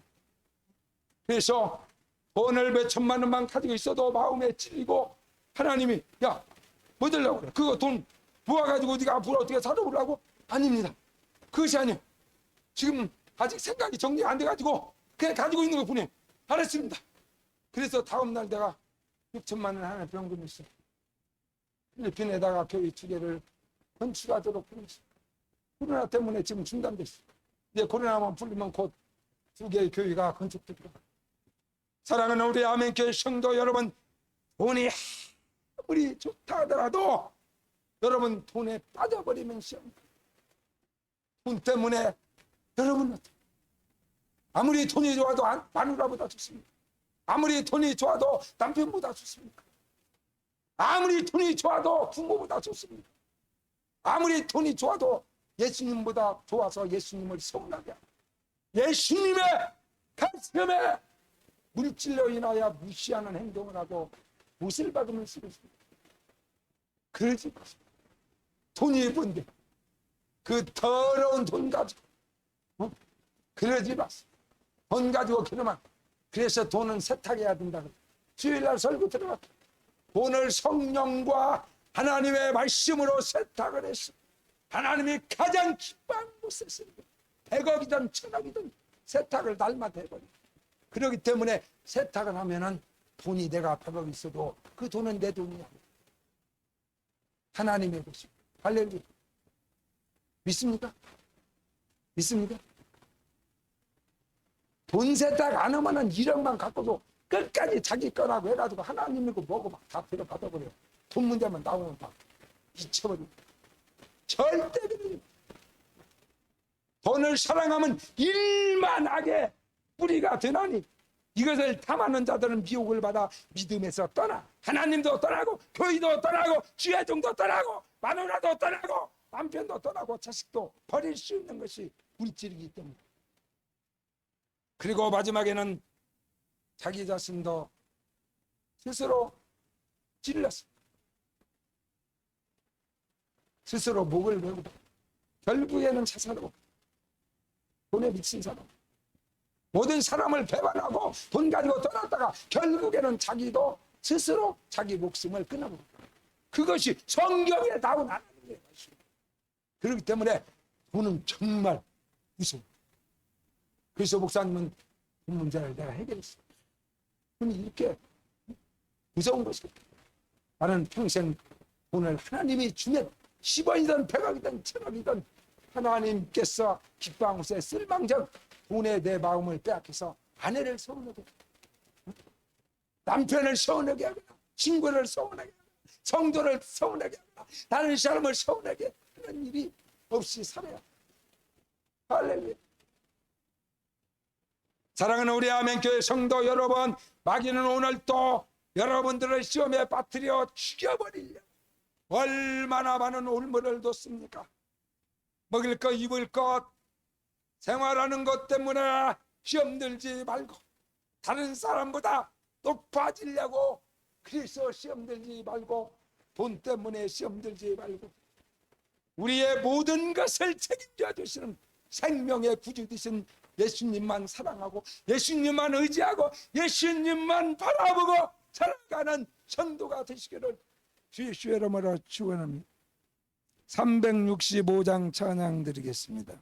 그래서 돈을 몇 천만 원만 가지고 있어도 마음에 찔리고, 하나님이 야 뭐 되려고 그래? 그거 돈 모아가지고 네가 앞으로 어떻게 살아보려고? 아닙니다. 그것이 아니요. 지금 아직 생각이 정리가 안 돼가지고 그냥 가지고 있는 것 뿐이에요. 알았습니다. 그래서 다음날 내가 6천만 원 하나 병금 있어. 필리핀에다가 교회 2개를 건축하도록 했어. 코로나 때문에 지금 중단됐어. 이제 코로나만 풀리면 곧 2개의 교회가 건축될 거야. 사랑하는 우리 아멘교회 성도 여러분, 돈이 아무리 좋다 하더라도 여러분 돈에 빠져버리면 시험. 돈 때문에 여러분 아무리 돈이 좋아도 마누라보다 좋습니다. 아무리 돈이 좋아도 남편보다 좋습니까? 아무리 돈이 좋아도 부모보다 좋습니다. 아무리 돈이 좋아도 예수님보다 좋아서 예수님을 서운하게 하고 예수님의 가슴에 물질로 인하여 무시하는 행동을 하고 못을 박음을 쓰고 있습니다. 그러지 마십시오. 돈이 번데 그 더러운 돈 가지고 그러지 마세요. 돈 가지고 그러면 그래서 돈은 세탁해야 된다. 주일날 설교 들어갔다. 돈을 성령과 하나님의 말씀으로 세탁을 했어. 하나님이 가장 기뻐하는 곳에 쓰는 100억이든 1000억이든 세탁을 날마다 해버려. 그렇기 때문에 세탁을 하면은 돈이 내가 100억 있어도 그 돈은 내 돈이야. 하나님의 것입니다. 할렐루야. 믿습니까? 믿습니까? 돈 세탁 안 하면은 1억만 갖고도 끝까지 자기 거라고 해가지고 하나님이고 뭐고 막 다 들어받아버려. 돈 문제만 나오면 다 잊혀버려. 절대 그러지. 돈을 사랑하면 일만하게 뿌리가 되나니 이것을 탐하는 자들은 미혹을 받아 믿음에서 떠나 하나님도 떠나고 교회도 떠나고 주회종도 떠나고 마누라도 떠나고 남편도 떠나고 자식도 버릴 수 있는 것이 물질이기 때문에. 그리고 마지막에는 자기 자신도 스스로 찔렀습니다. 스스로 목을 메고 결국에는 자살하고 돈에 미친 사람, 모든 사람을 배반하고 돈 가지고 떠났다가 결국에는 자기도 스스로 자기 목숨을 끊어버립니다. 그것이 성경에 나온 하나님의 말씀입니다. 그렇기 때문에 돈은 정말 무서워. 그래서 목사님은 돈 문제를 내가 해결했어. 돈이 이렇게 무서운 것이 나는 평생 돈을 하나님이 주면 10원이든 100억이든 1000억이든 하나님께서 기뻐한 곳에 쓸망정 돈에 내 마음을 빼앗겨서 아내를 서운하게 하거나 남편을 서운하게 하거나 친구를 서운하게 하거나 성도를 서운하게 하거나 다른 사람을 서운하게 하는 일이 없이 살아야 합니다. 할렐루야. 사랑하는 우리 아멘교회 성도 여러분, 마귀는 오늘 또 여러분들을 시험에 빠뜨려 죽여버리려고 얼마나 많은 올무를 뒀습니까? 먹을 것 입을 것 생활하는 것 때문에 시험 들지 말고 다른 사람보다 높아지려고 그래서 시험 들지 말고 돈 때문에 시험 들지 말고 우리의 모든 것을 책임져 주시는 생명의 구주 되신 예수님만 사랑하고 예수님만 의지하고 예수님만 바라보고 살아가는 성도가 되시기를 주 예수의 이름으로 축원합니다. 365장 찬양 드리겠습니다.